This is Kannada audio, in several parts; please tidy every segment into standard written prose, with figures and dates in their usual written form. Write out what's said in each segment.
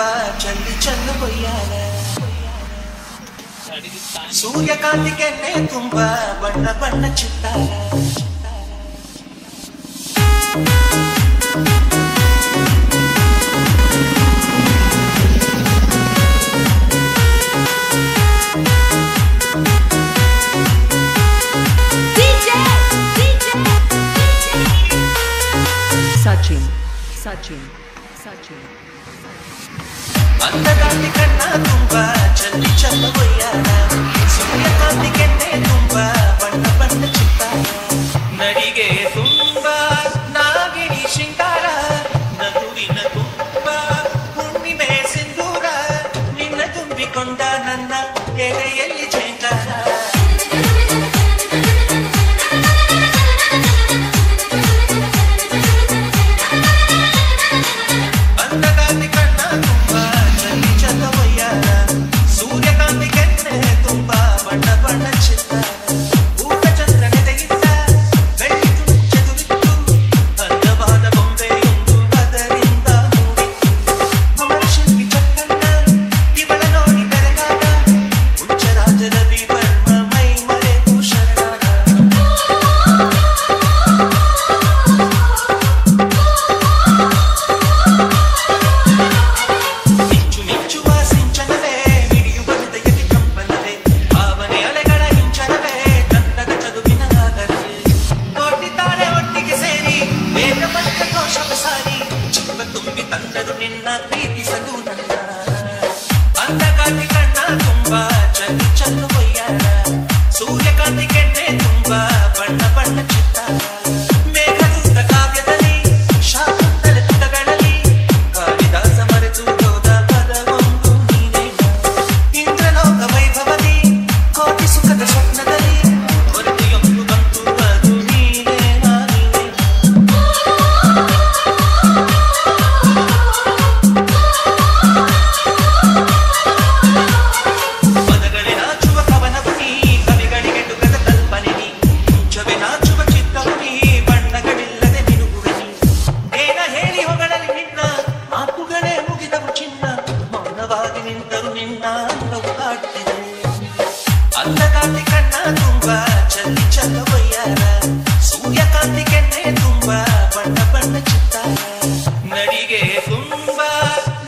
ತುಂಬಾ ಚಲ್ಲಿ ಚಲ್ಲು ಬೊಯ್ಯಾರ ಸೂರ್ಯಕಾಂತಿ ಕೆನ್ನೆ ತುಂಬಾ ಬಣ್ಣ ಬಣ್ಣ ಚಿತ್ತಾರ Sachin, Sachin, Sachin. अंधकांति कन्ना तुम्बा चल्ली चल्ल बೊಯ್ಯಾರ ಸೂರ್ಯಕಾಂತಿ ಕೆನ್ನೆ ತುಂಬಾ ಬಣ್ಣ ಬಣ್ಣ ಚಿತ್ತಾರ ನಡಿಗೆ ತುಂಬಾ ನಾಗಿಣಿ ಶೃಂಗಾರ ನಗುವಿನ ತುಂಬಾ ಹುಣ್ಣಿಮೆ ಸಿಂಧೂರ ನಿನ್ನ ತುಂಬಿಕೊಂಡ ನನ್ನ ಎದೆಯಲ್ಲಿ ಝೇಂಕಾರ अंधकांति कन्ना तुम्बा चल्ली चल्ಲು ಬೊಯ್ಯಾರ ಸೂರ್ಯಕಾಂತಿ ಕೆನ್ನೆ ತುಂಬಾ ಬಣ್ಣ ಬಣ್ಣ ಚಿತ್ತಾರ ಮೇಘದೂತ ಕಾವ್ಯದಲ್ಲಿ ಶಾಕುಂತಲೆ ಪುಟಗಳಲ್ಲಿ ಕಾಳಿದಾಸ ಮರೆತು ಹೋದ ಪದವೊಂದು ನೀನೇ ಇಂದ್ರಲೋಕ ವೈಭವದಿ ಕೋಟಿ ಸುಖದ ಸ್ವಪ್ನದಲ್ಲಿ ಹೊರತೆಯೊಂದು ಬಂತು ಅದು ನೀನೇ ನಾನೇ अंधकांति कन्ना ತುಂಬಾ ಚಲ್ಲಿ ಚಲ್ಲು ಬೊಯ್ಯಾರ ಸೂರ್ಯಕಾಂತಿ ಕೆನ್ನೆ ತುಂಬಾ ಬಣ್ಣ ಬಣ್ಣ ಚಿತ್ತಾರ ನಡಿಗೆ ತುಂಬಾ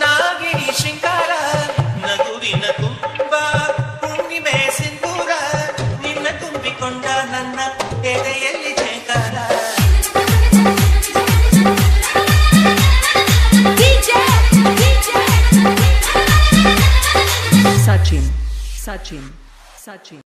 ನಾಗಿಣಿ ಶೃಂಗಾರ ನಗುವಿನ ತುಂಬಾ ಹುಣ್ಣಿಮೆ ಸಿಂಧೂರ ನಿನ್ನ ತುಂಬಿಕೊಂಡ ನನ್ನ ಎದೆಯಲ್ಲಿ ಝೇಂಕಾರ Sachin, Sachin, Sachin.